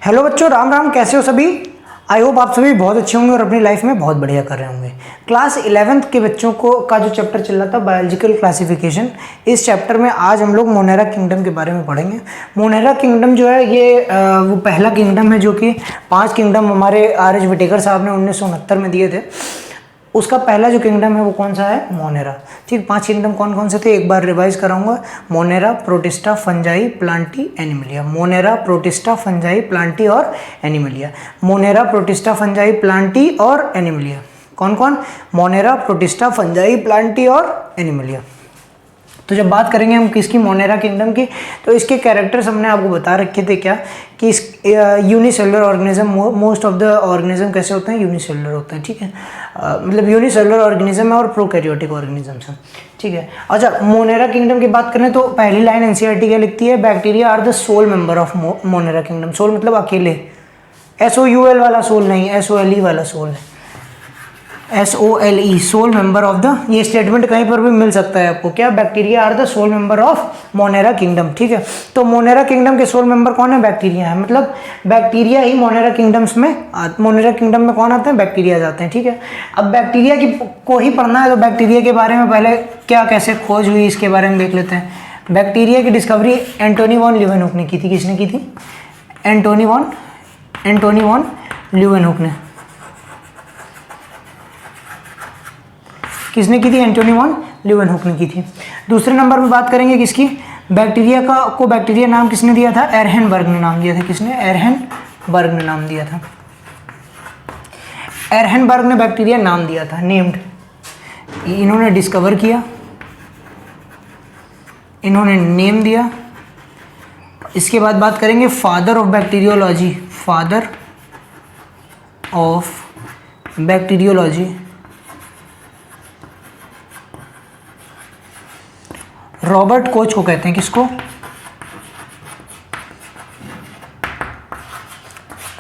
Hello बच्चों, राम राम। कैसे हो सभी? आई होप आप सभी बहुत अच्छे होंगे और अपनी लाइफ में बहुत बढ़िया कर रहे होंगे। क्लास 11th के बच्चों को का जो चैप्टर चल रहा था बायोलॉजिकल क्लासिफिकेशन, इस चैप्टर में आज हम लोग मोनेरा किंगडम के बारे में पढ़ेंगे। मोनेरा किंगडम जो है ये वो पहला किंगडम है जो कि 5 किंगडम हमारे आर एच विटेकर साहब ने 1969 में दिए थे। उसका पहला जो किंगडम है वो कौन सा है? मोनेरा। ठीक, 5 किंगडम कौन कौन से थे एक बार रिवाइज कराऊंगा। Monera, Protista, Fungi, Plantae, Animalia. Monera, Protista, Fungi, Plantae और Animalia. Monera, Protista, Fungi, Plantae और एनिमलिया। कौन कौन? मोनेरा, प्रोटिस्टा, फंजाई, प्लांटी और एनिमलिया। तो जब बात करेंगे हम किसकी, मोनेरा किंगडम की, तो इसके कैरेक्टर्स हमने आपको बता रखे थे क्या कि इस unicellular organism, most of the organism कैसे होते हैं? यूनिसेलुलर होते हैं। ठीक है, मतलब यूनिसेलुलर ऑर्गेनिज्म है और प्रोकैरियोटिक ऑर्गेनिजम्स हैं। ठीक है। अच्छा, मोनेरा किंगडम की बात करें तो पहली लाइन एनसीईआरटी क्या लिखती है? Bacteria are the sole member of Monera kingdom. Sole मतलब अकेले, SOUL वाला सोल नहीं, SOLE वाला सोल है, SOLE, sole member of the. ये स्टेटमेंट कहीं पर भी मिल सकता है आपको। क्या? Bacteria are the sole member of Monera kingdom. ठीक है, तो मोनेरा किंगडम के सोल मेंबर कौन है? बैक्टीरिया है। मतलब बैक्टीरिया ही मोनेरा किंगडम्स में, मोनेरा किंगडम में कौन आते हैं? बैक्टीरिया जाते हैं। ठीक है, अब बैक्टीरिया की को ही पढ़ना है तो बैक्टीरिया के बारे में पहले क्या कैसे खोज हुई इसके बारे में देख लेते हैं। बैक्टीरिया की डिस्कवरी एंटोनी वॉन लीवेनहुक ने की थी। किसने की थी? एंटोनी वॉन लीवेनहुक ने। किसने की थी? एंटोनी वॉन लीवेनहुक ने की थी। दूसरे नंबर में बात करेंगे किसकी? बैक्टीरिया को बैक्टीरिया नाम किसने दिया था? एरहेनबर्ग ने नाम दिया था। किसने? एरहेनबर्ग ने नाम दिया था। एरहेनबर्ग ने बैक्टीरिया नाम दिया था, नेम्ड। इन्होंने डिस्कवर किया, इन्होंने नेम दिया। इसके बाद बात करेंगे father of bacteriology, father of bacteriology Robert Koch को कहते हैं। किसको?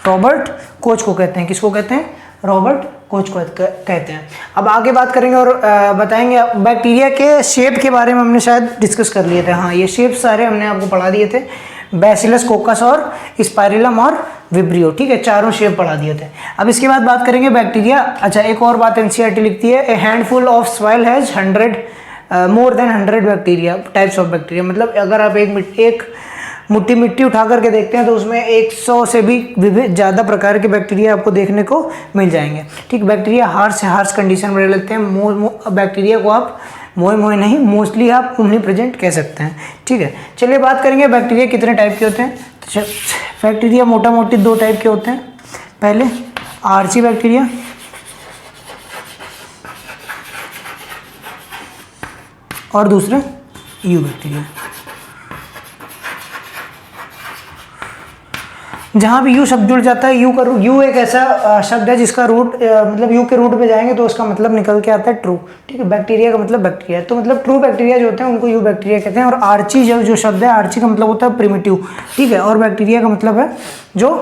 रॉबर्ट कोच को कहते हैं। किसको कहते हैं? रॉबर्ट कोच को कहते हैं। अब आगे बात करेंगे और बताएंगे बैक्टीरिया के शेप के बारे में। हमने शायद डिस्कस कर लिए थे। हाँ, ये शेप सारे हमने आपको पढ़ा दिए थे, बैसिलस, कोकस और स्पाइरलम और विब्रियो। ठीक है, चारों शेप पढ़ा दिए थे। अब इसके बाद बात करेंगे बैक्टीरिया। अच्छा, एक और बात एनसीईआरटी लिखती है, a handful of soil has 100 then 100 bacteria, types of bacteria. मतलब अगर आप एक मुट्ठी मिट्टी उठा करके देखते हैं तो उसमें 100 से भी ज़्यादा प्रकार के बैक्टीरिया आपको देखने को मिल जाएंगे। ठीक, बैक्टीरिया हार्श कंडीशन में रह लेते हैं। बैक्टीरिया को आप मोए नहीं, मोस्टली आप उन्हीं प्रेजेंट कह सकते हैं। ठीक है, चलिए बात करेंगे बैक्टीरिया कितने टाइप के होते हैं। तो बैक्टीरिया मोटा मोटी 2 टाइप के होते हैं। पहले आर्ची बैक्टीरिया और दूसरा यू बैक्टीरिया। जहाँ भी यू शब्द जुड़ जाता है, यू एक ऐसा शब्द है जिसका रूट मतलब यू के रूट पे जाएंगे तो उसका मतलब निकल के आता है ट्रू। ठीक है, बैक्टीरिया का मतलब बैक्टीरिया, तो मतलब ट्रू बैक्टीरिया जो होते हैं उनको यू बैक्टीरिया कहते हैं। और आर्ची जो शब्द है, आर्ची का मतलब होता है प्रिमिटिव। ठीक है, और बैक्टीरिया का मतलब है जो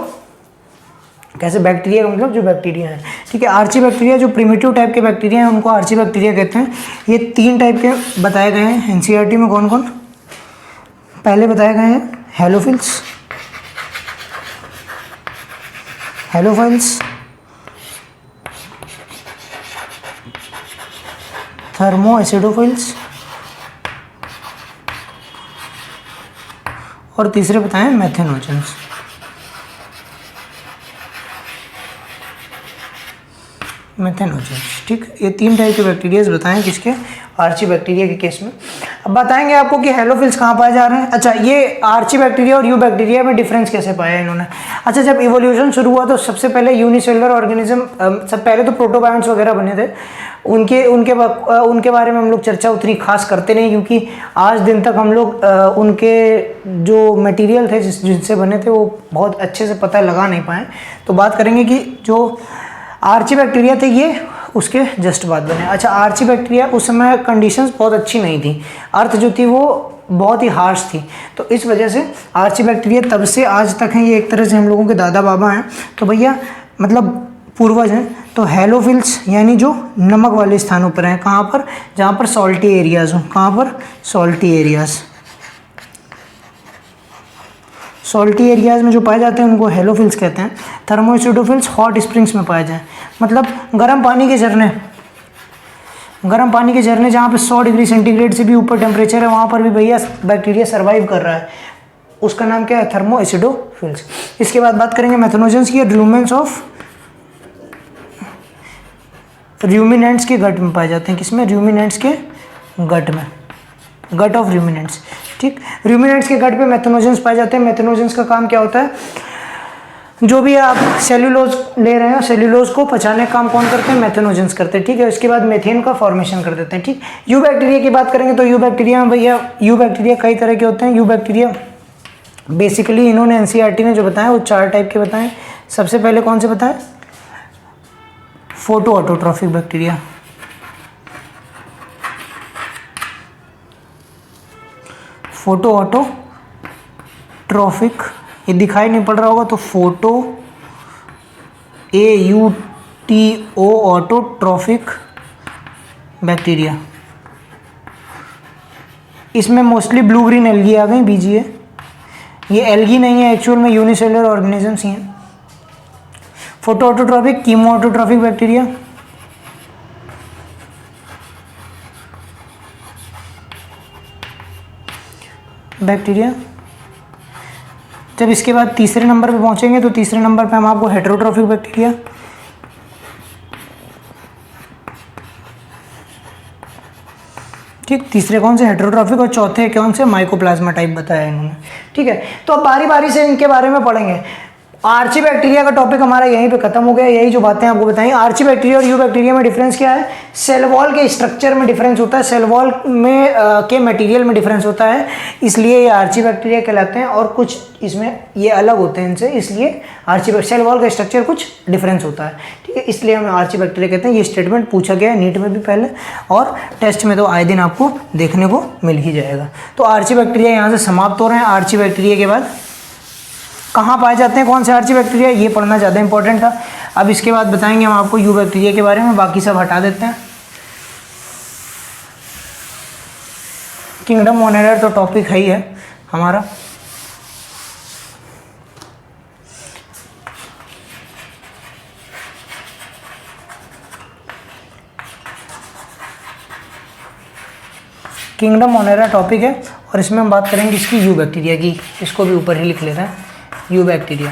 कैसे, बैक्टीरिया का मतलब जो बैक्टीरिया है। ठीक है, आर्ची बैक्टीरिया जो प्रिमिटिव टाइप के बैक्टीरिया हैं उनको आर्ची बैक्टीरिया कहते हैं। ये 3 टाइप के बताए गए हैं एनसीईआरटी में। कौन कौन? पहले बताए गए हैं हेलोफिल्स, थर्मो एसिडोफिल्स और तीसरे बताएं मैथेनोजेंस। ठीक, ये 3 टाइप के बैक्टीरियाज बताएं किसके? आर्ची बैक्टीरिया के केस में। अब बताएंगे आपको कि हेलोफिल्स कहाँ पाए जा रहे हैं। अच्छा, ये आर्ची बैक्टीरिया और यू बैक्टीरिया में डिफरेंस कैसे पाया इन्होंने। अच्छा, जब इवोल्यूशन शुरू हुआ तो सबसे पहले यूनिसेलुलर ऑर्गेनिज्म, सब पहले तो प्रोटोबायंट्स वगैरह बने थे। उनके बारे में हम लोग चर्चा उतनी खास करते नहीं, क्योंकि आज दिन तक हम लोग उनके जो मटेरियल थे जिनसे बने थे वो बहुत अच्छे से पता लगा नहीं पाए। तो बात करेंगे कि जो आर्ची बैक्टीरिया थे ये उसके जस्ट बाद बने। अच्छा, आर्ची बैक्टीरिया उस समय कंडीशंस बहुत अच्छी नहीं थी, अर्थ जो थी वो बहुत ही हार्श थी, तो इस वजह से आर्ची बैक्टीरिया तब से आज तक हैं। ये एक तरह से हम लोगों के दादा बाबा हैं, तो भैया मतलब पूर्वज हैं। तो हेलोफिल्स यानी जो नमक वाले स्थानों पर हैं, कहाँ पर? जहाँ पर सॉल्टी एरियाज हो। कहाँ पर? Salty areas. सॉल्टी एरियाज में जो पाए जाते हैं उनको हेलोफिल्स कहते हैं। थर्मोएसिडोफिल्स हॉट स्प्रिंग्स में पाए जाएं, मतलब गर्म पानी के झरने, गर्म पानी के झरने जहाँ पे 100 डिग्री सेंटीग्रेड से भी ऊपर टेम्परेचर है, वहाँ पर भी भैया बैक्टीरिया सर्वाइव कर रहा है, उसका नाम क्या है? थर्मोएसिडोफिल्स। इसके बाद बात करेंगे मेथनोजेंस की। र्यूमेंट्स ऑफ र्यूमिनेंट्स के गट में पाए जाते हैं। किसमें? र्यूमिनेंट्स के गट में, गट ऑफ र्यूमिनेंट्स। ठीक, र्यूमिनेंट्स के गट पे मेथनोजेंस पाए जाते हैं। मेथनोजेंस का काम क्या होता है? जो भी आप सेल्यूलोज ले रहे हैं, सेल्यूलोज को पचाने का काम कौन करते हैं? मेथनोजेंस करते हैं। ठीक है, इसके बाद मेथेन का फॉर्मेशन कर देते हैं। ठीक, यू बैक्टीरिया की बात करेंगे तो यू बैक्टीरिया में भैया, यू बैक्टीरिया कई तरह के होते हैं। यू बैक्टीरिया बेसिकली इन्होंने एनसीईआरटी में जो बताया वो 4 टाइप के बताएं। सबसे पहले कौन से बताएं? Photo autotrophic bacteria, photo autotrophic, ये दिखाई नहीं पड़ रहा होगा तो फोटो AUTO ऑटोट्रॉफिक बैक्टीरिया। इसमें मोस्टली ब्लू ग्रीन एल्गी आ गई, BGA। ये एल्गी नहीं है, एक्चुअल में यूनिसेलुलर ऑर्गेनिजम्स ही हैं। Photo autotrophic, chemo autotrophic bacteria, जब इसके बाद तीसरे नंबर पे पहुंचेंगे तो तीसरे नंबर पे हम आपको हेटेरोट्रॉफिक बैक्टीरिया, ठीक, तीसरे कौन से? हेटेरोट्रॉफिक, और चौथे कौन से? माइकोप्लाज्मा टाइप बताया इन्होंने। ठीक है, तो अब बारी बारी से इनके बारे में पढ़ेंगे। आर्ची बैक्टीरिया का टॉपिक हमारा यहीं पे खत्म हो गया। यही जो बातें आपको बताई, आर्ची बैक्टीरिया और यू बैक्टीरिया में डिफरेंस क्या है? सेल वॉल के स्ट्रक्चर में डिफरेंस होता है, सेल वॉल में के मटेरियल में डिफरेंस होता है, इसलिए ये आर्ची बैक्टीरिया कहलाते हैं। और कुछ इसमें ये अलग होते हैं इनसे, इसलिए आर्ची सेल वॉल का स्ट्रक्चर कुछ डिफरेंस होता है। ठीक है, इसलिए हम आर्ची बैक्टीरिया कहते हैं। ये स्टेटमेंट पूछा गया है नीट में भी पहले, और टेस्ट में तो आए दिन आपको देखने को मिल ही जाएगा। तो आर्ची बैक्टीरिया यहाँ से समाप्त हो रहे हैं। आर्ची बैक्टीरिया के बाद कहाँ पाए जाते हैं, कौन से आर्ची बैक्टीरिया, ये पढ़ना ज़्यादा इंपॉर्टेंट था। अब इसके बाद बताएंगे हम आपको यू बैक्टीरिया के बारे में, बाकी सब हटा देते हैं। किंगडम मोनेरा तो टॉपिक है ही है हमारा। किंगडम मोनेरा टॉपिक है, और इसमें हम बात करेंगे इसकी यू बैक्टीरिया की। इसको भी ऊपर ही लिख लेते हैं, यू बैक्टीरिया।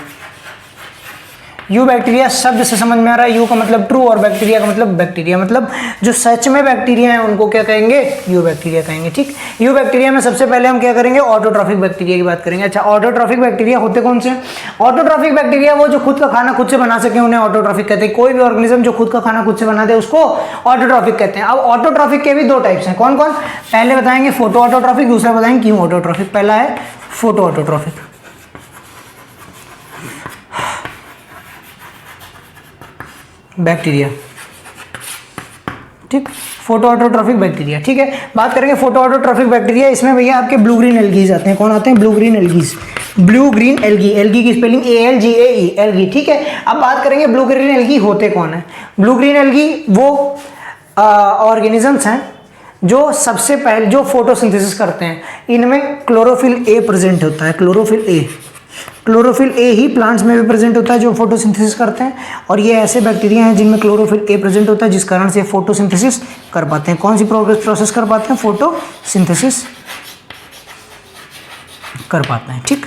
यू बैक्टीरिया शब्द से समझ में आ रहा है, यू का मतलब ट्रू और बैक्टीरिया का मतलब बैक्टीरिया, मतलब जो सच में बैक्टीरिया हैं उनको क्या कहेंगे? यू बैक्टीरिया कहेंगे। ठीक, यू बैक्टीरिया में सबसे पहले हम क्या करेंगे? ऑटोट्रॉफिक बैक्टीरिया की बात करेंगे। अच्छा, ऑटोट्रॉफिक बैक्टीरिया होते कौन से? ऑटोट्रॉफिक बैक्टीरिया वो जो खुद का खाना खुद से बना सके उन्हें ऑटोट्रॉफिक कहते हैं। कोई भी ऑर्गेनिज्म जो खुद का खाना खुद से बना दे उसको ऑटोट्रॉफिक कहते हैं। अब ऑटोट्रॉफिक के भी 2 टाइप्स हैं, कौन कौन? पहले बताएंगे फोटो ऑटोट्रॉफिक, दूसरा बताएंगे कीमो ऑटोट्रॉफिक। पहला है फोटो ऑटोट्रॉफिक। बैक्टीरिया, ठीक, फोटो ऑटोट्रॉफिक बैक्टीरिया। ठीक है, बात करेंगे फोटो ऑटोट्रॉफिक बैक्टीरिया। इसमें भैया आपके ब्लू ग्रीन एल्गीज आते हैं। कौन आते हैं? Blue green algae. Blue green algae, algae की स्पेलिंग ALGAE, एल्गी। ठीक है, अब बात करेंगे ब्लू ग्रीन एल्गी होते कौन है। ब्लू ग्रीन एल्गी वो ऑर्गेनिजम्स हैं जो सबसे पहले जो फोटोसिंथेसिस करते हैं। इनमें क्लोरोफिल A प्रेजेंट होता है, chlorophyll A। Chlorophyll A he plants में भी प्रेजेंट होता है जो फोटोसिंथेसिस करते हैं, और ये ऐसे बैक्टीरिया हैं जिनमें क्लोरोफिल A प्रेजेंट होता है, जिस कारण से फोटोसिंथेसिस कर पाते हैं। कौन सी प्रोसेस कर पाते हैं? फोटोसिंथेसिस कर पाते हैं। ठीक,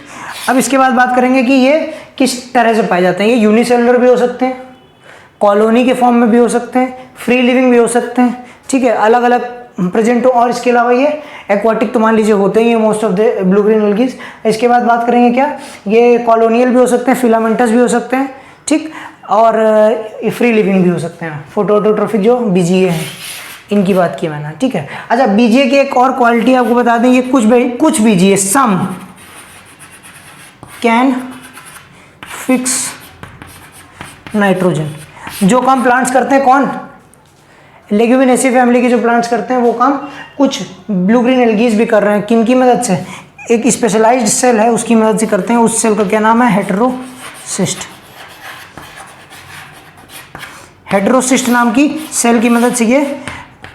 अब इसके बाद बात करेंगे कि ये किस तरह से पाए जाते हैं। ये यूनिसेलुलर भी हो सकते हैं, कॉलोनी के फॉर्म में भी हो सकते हैं, फ्री लिविंग भी हो सकते हैं। ठीक है, अलग अलग प्रेजेंट हो, और इसके अलावा ये एक्वाटिक तो मान लीजिए होते ही हैं most of the blue green algae. इसके बाद बात करेंगे क्या, ये कॉलोनियल भी हो सकते हैं, फिलामेंटस भी हो सकते हैं, ठीक, और फ्री लिविंग भी हो सकते हैं। फोटो ऑटोट्रॉफिक जो BGA है इनकी बात की मैंने, ठीक है। अच्छा, BGA की एक और क्वालिटी आपको बता दें, ये कुछ BGA some can fix nitrogen. जो काम प्लांट्स करते हैं, कौन, लेग्यूमिनेसी फैमिली के जो प्लांट्स करते हैं वो काम कुछ ब्लू ग्रीन एल्गीज भी कर रहे हैं। किन की मदद से, एक स्पेशलाइज्ड सेल है उसकी मदद से करते हैं। उस सेल का क्या नाम है, हेटेरोसिस्ट। हेटेरोसिस्ट नाम की सेल की मदद से ये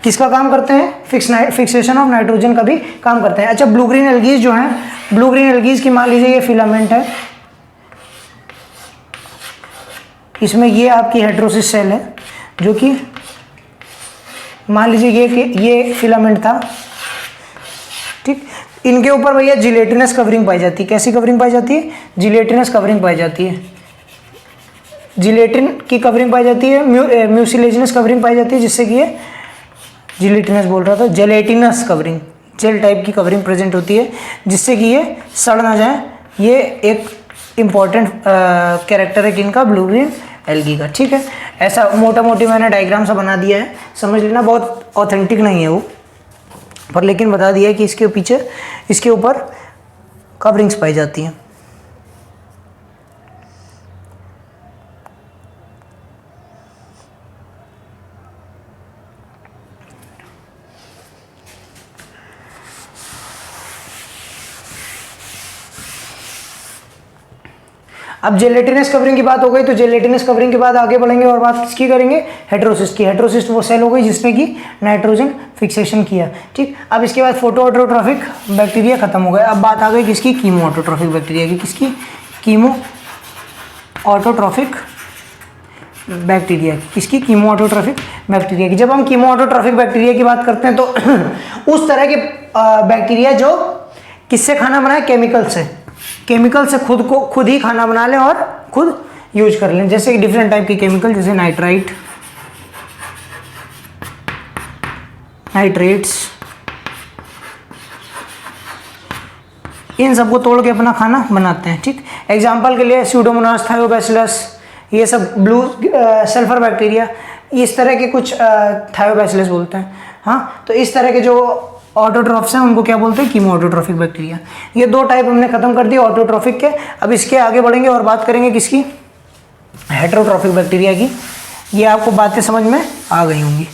किसका काम करते हैं, फिक्सेशन ऑफ नाइट्रोजन का भी काम करते हैं। अच्छा, ब्लू ग्रीन एल्गीज जो है, ब्लू ग्रीन एल्गीज की मान लीजिए ये फिलामेंट है, इसमें ये आपकी हेटेरोसिस सेल है, जो कि मान लीजिए ये फिलामेंट था, ठीक। इनके ऊपर भैया जिलेटिनस कवरिंग पाई जाती है। कैसी कवरिंग पाई जाती है, जिलेटिनस कवरिंग पाई जाती है, जिलेटिन की कवरिंग पाई जाती है, म्यूसिलेजिनस कवरिंग पाई जाती है, जिससे कि ये जिलेटिनस बोल रहा था, जेलेटिनस कवरिंग, जेल टाइप की कवरिंग प्रेजेंट होती है, जिससे कि ये सड़ ना जाए। ये एक इम्पॉर्टेंट कैरेक्टर है किनका, ब्लू ग्रीन एल्गी का, ठीक है। ऐसा मोटा मोटी मैंने डायग्राम सा बना दिया है, समझ लेना, बहुत ऑथेंटिक नहीं है वो, पर लेकिन बता दिया है कि इसके पीछे, इसके ऊपर कवरिंग्स पाई जाती हैं। अब जेलेटिनस कवरिंग की बात हो गई, तो जेलेटिनस कवरिंग के बाद आगे बढ़ेंगे और बात किसकी करेंगे, हेटेरोसिस्ट की। हेटेरोसिस्ट वो सेल हो गई जिसने की नाइट्रोजन फिक्सेशन किया, ठीक। अब इसके बाद फोटो ऑटोट्रॉफिक बैक्टीरिया खत्म हो गया। अब बात आ गई किसकी, कीमो ऑटोट्रॉफिक बैक्टीरिया की। किसकी, कीमो ऑटोट्रॉफिक बैक्टीरिया की। किसकी, कीमो ऑटोट्रॉफिक बैक्टीरिया की। जब हम कीमो ऑटोट्रॉफिक बैक्टीरिया की बात करते हैं तो उस तरह के बैक्टीरिया जो किससे खाना बनाए, केमिकल से, केमिकल से खुद ही खाना बना लें और खुद यूज कर लें। जैसे डिफरेंट टाइप के केमिकल, जैसे नाइट्राइट, नाइट्रेट्स, इन सबको तोड़ के अपना खाना बनाते हैं, ठीक। एग्जाम्पल के लिए स्यूडोमोनास, थायोबैसिलस, ये सब ब्लू सल्फर बैक्टीरिया, इस तरह के कुछ थायोबैसिलस बोलते हैं, हाँ। तो इस तरह के जो ऑटोट्रॉफ्स हैं उनको क्या बोलते हैं, कीमो ऑटोट्रॉफिक बैक्टीरिया। ये दो टाइप हमने खत्म कर दिए ऑटोट्रॉफिक के। अब इसके आगे बढ़ेंगे और बात करेंगे किसकी, हेटेरोट्रॉफिक बैक्टीरिया की। ये आपको बातें समझ में आ गई होंगी।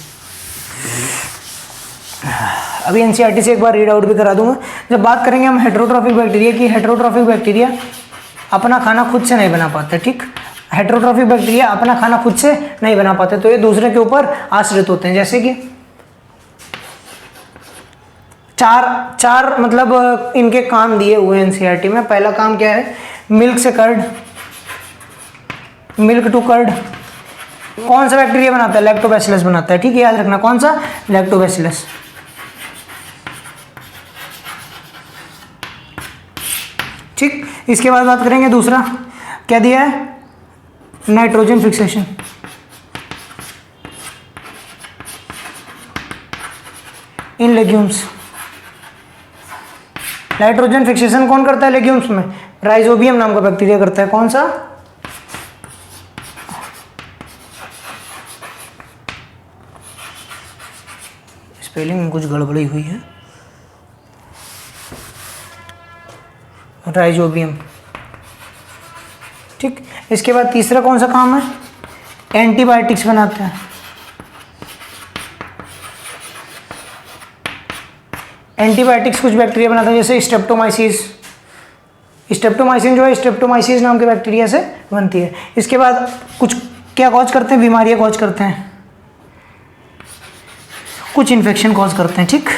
अभी एनसीईआरटी से एक बार रीड आउट भी करा दूंगा। जब बात करेंगे हम हेटेरोट्रॉफिक बैक्टीरिया की, हेटेरोट्रॉफिक बैक्टीरिया अपना खाना खुद से नहीं बना पाते, ठीक। हेटेरोट्रॉफिक बैक्टीरिया अपना खाना खुद से नहीं बना पाते, तो ये दूसरे के ऊपर आश्रित होते हैं। जैसे कि चार मतलब इनके काम दिए हुए एनसीईआरटी में। पहला काम क्या है, मिल्क से कर्ड, मिल्क टू कर्ड। कौन सा बैक्टीरिया बनाता है, लैक्टोबैसिलस बनाता है, ठीक है, याद रखना कौन सा, लैक्टोबैसिलस, ठीक। इसके बाद बात करेंगे दूसरा क्या दिया है, नाइट्रोजन फिक्सेशन। इन लेग्यूम्स, नाइट्रोजन फिक्सेशन कौन करता है लेग्यूम्स में, राइजोबियम नाम का बैक्टीरिया करता है। कौन सा, स्पेलिंग में कुछ गड़बड़ी हुई है, राइजोबियम, ठीक। इसके बाद तीसरा कौन सा काम है, एंटीबायोटिक्स बनाते हैं। एंटीबायोटिक्स कुछ बैक्टीरिया बनाते हैं, जैसे स्ट्रेप्टोमाइसिस। स्ट्रेप्टोमाइसिन जो है स्ट्रेप्टोमाइसिस नाम के बैक्टीरिया से बनती है। इसके बाद कुछ क्या कॉज करते हैं, बीमारियां कॉज करते हैं, कुछ इन्फेक्शन कॉज करते हैं, ठीक।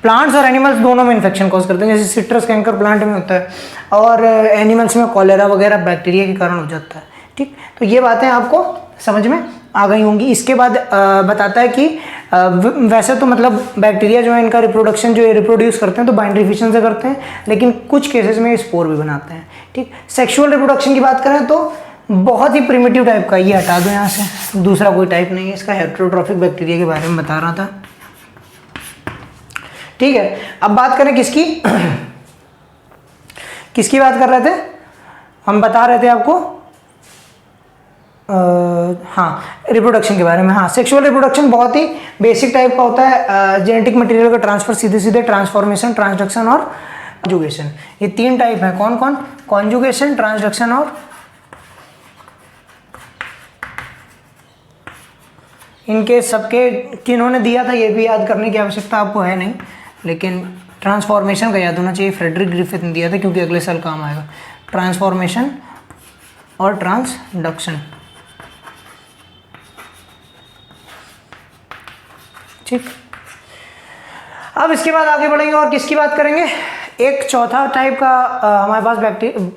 प्लांट्स और एनिमल्स दोनों में इन्फेक्शन कॉज करते हैं, जैसे सिट्रस कैंकर प्लांट में होता है और एनिमल्स में कॉलेरा वगैरह बैक्टीरिया के कारण हो जाता है, ठीक। तो ये बातें आपको समझ में आ गई होंगी। इसके बाद बताता है कि वैसे तो मतलब बैक्टीरिया जो है इनका रिप्रोडक्शन जो है रिप्रोड्यूस करते हैं तो बाइंडरी फिशन से करते हैं, लेकिन कुछ केसेस में स्पोर भी बनाते हैं, ठीक। सेक्सुअल रिप्रोडक्शन की बात करें तो बहुत ही प्रिमिटिव टाइप का, ये हटा दो यहाँ से, दूसरा कोई टाइप नहीं है इसका। हेटेरोट्रॉफिक बैक्टीरिया के बारे में बता रहा था, ठीक है। अब बात करें किसकी किसकी बात कर रहे थे हम, बता रहे थे आपको हाँ रिप्रोडक्शन के बारे में। हाँ, सेक्सुअल रिप्रोडक्शन बहुत ही बेसिक टाइप का होता है। जेनेटिक मटेरियल का ट्रांसफर, सीधे सीधे ट्रांसफॉर्मेशन, ट्रांसडक्शन और कॉन्जुगेशन, ये तीन टाइप है। कौन कौन, कॉन्जुगेशन, ट्रांसडक्शन और इनके सबके किन्होंने दिया था ये भी याद करने की आवश्यकता आपको है नहीं, लेकिन ट्रांसफॉर्मेशन का याद होना चाहिए, फ्रेडरिक ग्रिफिथ ने दिया था क्योंकि अगले साल काम आएगा। ट्रांसफॉर्मेशन और ट्रांसडक्शन, ठीक, अब इसके बाद आगे बढ़ेंगे और किसकी बात करेंगे। एक चौथा टाइप का हमारे पास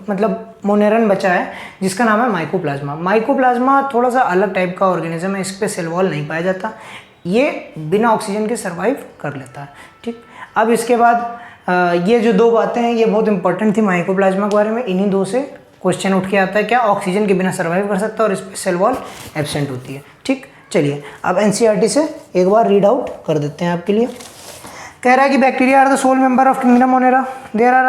मतलब मोनेरन बचा है जिसका नाम है माइकोप्लाज्मा। माइकोप्लाज्मा थोड़ा सा अलग टाइप का ऑर्गेनिज्म है, इस पे सेल वॉल नहीं पाया जाता, ये बिना ऑक्सीजन के सर्वाइव कर लेता है। ठीक, अब इसके बाद ये जो दो बातें हैं ये बहुत इंपॉर्टेंट थी माइकोप्लाज्मा के बारे में, इन्हीं दो से क्वेश्चन उठ के आता है, क्या ऑक्सीजन के बिना सर्वाइव कर सकता है और इस पर सेल वॉल एब्सेंट होती है। ठीक, चलिए अब एनसीईआरटी से एक बार रीड आउट कर देते हैं आपके लिए। कह रहा है कि bacteria are the sole member of kingdom Monera, they are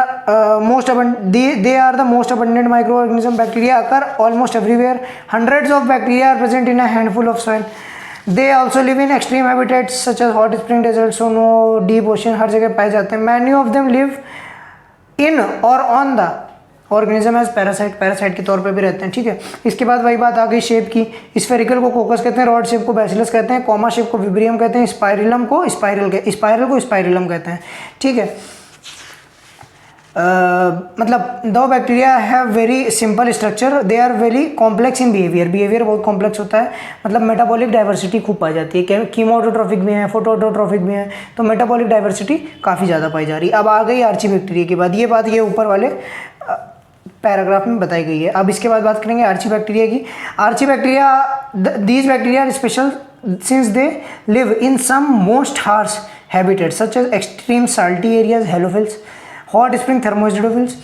the most abundant micro organism. Bacteria occur almost everywhere, hundreds of bacteria are present in a handful of soil. They also live in extreme habitats such as hot spring, desert, snow, deep ocean, हर जगह पाए जाते हैं। Many of them live in और on the organism as parasite, parasite के तौर पे भी रहते हैं। ठीक है, इसके बाद वही बात आ गई शेप की। स्फेरिकल को कोकस कहते हैं, रॉड शेप को बैसिलस कहते हैं, कॉमा शेप को विब्रियम कहते हैं, स्पाइरलम को स्पाइरलम कहते हैं। ठीक है, मतलब though bacteria have very simple structure, they are very complex in behaviour बहुत कॉम्प्लेक्स होता है, मतलब मेटाबॉलिक डाइवर्सिटी खूब पाई जाती है, कीमोटोट्रॉफिक भी है, फोटोट्रॉफिक भी है, तो मेटाबॉलिक डाइवर्सिटी काफ़ी ज़्यादा पाई जा रही है। अब आ गई आर्ची बैक्टीरिया की बात, ये बात ये ऊपर वाले पैराग्राफ में बताई गई है। अब इसके बाद बात करेंगे आर्ची बैक्टीरिया की। Archaebacteria, these bacteria are special since they live in some most harsh habitat such as extreme salty areas halophiles, hot spring thermoacidophiles,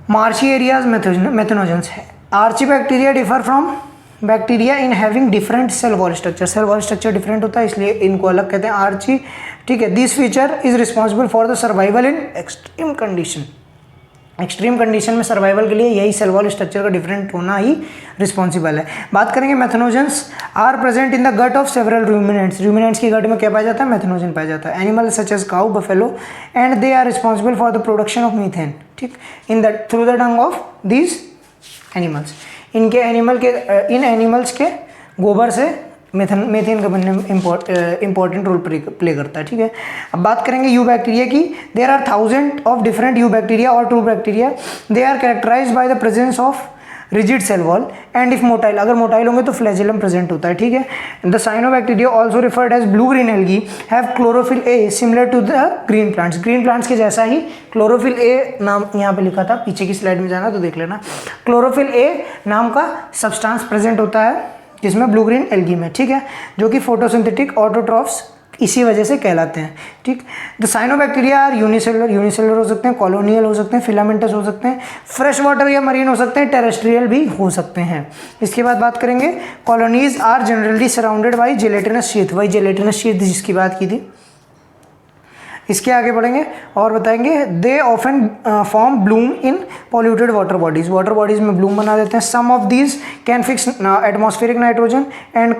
marshy areas methanogens है। Archaebacteria differ from bacteria in having different cell wall structure, cell wall structure different होता है इसलिए इनको अलग कहते हैं आर्ची। ठीक है, this feature is responsible for the survival in extreme condition, extreme condition में सर्वाइवल के लिए यही सेल वॉल स्ट्रक्चर का डिफरेंट होना ही रिस्पॉन्सिबल है। बात करेंगे methanogens are present in the gut of several ruminants, ruminants की गट में क्या पाया जाता है, मेथनोजन पाया जाता है। Animal such as cow, buffalo and they are responsible for the production of methane. ठीक, in the through the dung of these animals, इनके इन एनिमल्स के गोबर से मेथेन का बनने में इंपॉर्टेंट रोल प्ले करता है। ठीक है, अब बात करेंगे यू बैक्टीरिया की। There are 1000 of different eubacteria और true bacteria, they are characterized by the presence of rigid cell wall and if motile, अगर मोटाइल होंगे तो फ्लैजेलम प्रेजेंट होता है। ठीक है, the cyanobacteria also referred as blue green algae have chlorophyll a similar to the green plants, green plants के जैसा ही chlorophyll A नाम यहाँ पे लिखा था, पीछे की स्लाइड में जाना तो देख लेना। क्लोरोफिल ए नाम का सब्सटेंस प्रेजेंट होता है जिसमें ब्लू ग्रीन एल्गी में, ठीक है, जो कि फोटोसिंथेटिक ऑटोट्रॉफ्स इसी वजह से कहलाते हैं। ठीक, द साइनोबैक्टीरिया आर यूनिसेलुलर हो सकते हैं, कॉलोनियल हो सकते हैं, फिलामेंटस हो सकते हैं, फ्रेश वाटर या मरीन हो सकते हैं, टेरेस्ट्रियल भी हो सकते हैं। इसके बाद बात करेंगे colonies are generally surrounded by gelatinous sheath, वही जेलेटिनस शीथ जिसकी बात की थी। इसके आगे बढ़ेंगे और बताएंगे they often form bloom in polluted water bodies में ब्लूम बना देते हैं। Some of these can fix atmospheric nitrogen and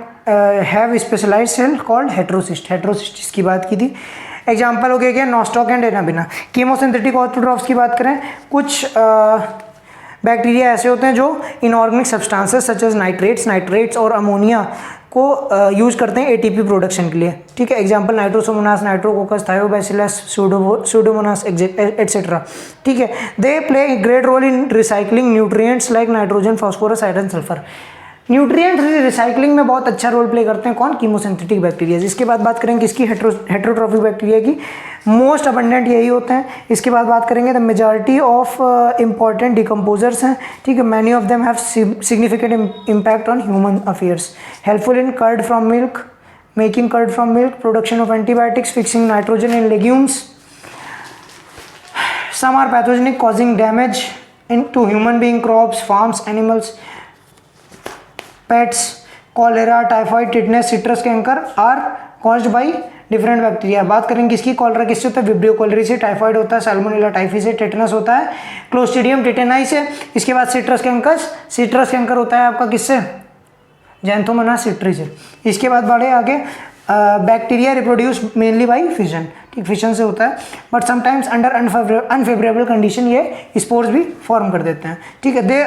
have specialised cell called heterocyst इसकी बात की थी। एग्जाम्पल हो गया क्या, Nostoc and Anabaena. Chemosynthetic autotrophs की बात करें, कुछ बैक्टीरिया ऐसे होते हैं जो inorganic substances such as nitrates और अमोनिया को यूज करते हैं एटीपी प्रोडक्शन के लिए। ठीक है, example Nitrosomonas, Nitrococcus, Thiobacillus, Pseudomonas etcetera. ठीक है, they play great role in recycling nutrients like nitrogen, phosphorus, iron, sulphur. Nutrient recycling में बहुत अच्छा रोल प्ले करते हैं कौन, कीमोसिंथेटिक बैक्टीरिया। इसके बाद बात करेंगे इसकी हेट्रोट्रॉफिक बैक्टीरिया की, मोस्ट अबंडेंट यही होते हैं। इसके बाद बात करेंगे the majority of important decomposers हैं। ठीक है, many of them have significant impact on human affairs, helpful in curd from milk, making curd from milk, production of antibiotics, fixing nitrogen in legumes. Some are pathogenic causing damage in to human being, crops, farms, animals, pets. Cholera, typhoid, tetanus, citrus canker are caused by different bacteria. बात करेंगे किसकी, cholera किससे होता है, vibrio cholerae से, typhoid होता है Salmonella typhi से, टेटनस होता है क्लोस्ट्रीडियम टेटेनाई से। इसके बाद सिट्रस कैंकर होता है आपका किससे, जैंथोमोनास सिट्री से। इसके बाद बढ़े आगे, bacteria reproduce mainly by fission, ठीक, फिशन से होता है, but sometimes under unfavourable condition ये स्पोर्स भी फॉर्म कर देते हैं। ठीक है, they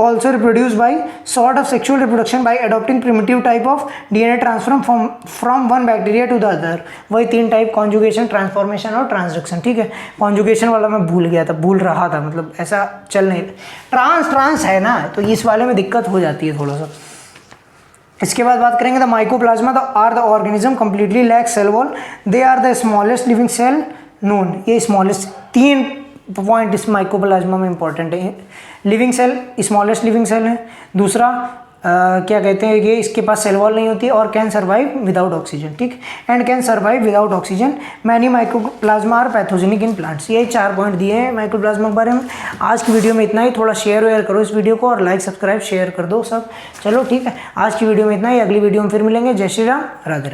also reproduce by sort of sexual reproduction by adopting primitive type of DNA transfer from one bacteria to the other. वही 3 टाइप, कॉन्जुगेशन, ट्रांसफॉर्मेशन और transduction. ठीक है, कॉन्जुगेशन वाला मैं भूल रहा था, मतलब ऐसा चल नहीं, ट्रांस है ना, तो इस वाले में दिक्कत हो जाती है थोड़ा सा। इसके बाद बात करेंगे the mycoplasma are the organism completely lack cell wall, they are the smallest living cell known. ये स्मॉलेस्ट 3 पॉइंट इस माइकोप्लाज्मा में इंपॉर्टेंट है। Living cell smallest living cell है, दूसरा क्या कहते हैं ये इसके पास सेल वॉल नहीं होती और कैन सर्वाइव विदाउट ऑक्सीजन, ठीक, and can survive without oxygen. Many mycoplasma are pathogenic in plants. ये 4 पॉइंट दिए हैं माइकोप्लाज्मा के बारे में। आज की वीडियो में इतना ही, थोड़ा शेयर वेयर करो इस वीडियो को और लाइक सब्सक्राइब शेयर कर दो सब। चलो ठीक है, आज की वीडियो में इतना ही, अगली वीडियो में फिर मिलेंगे। जय श्री राम, राधे राधे।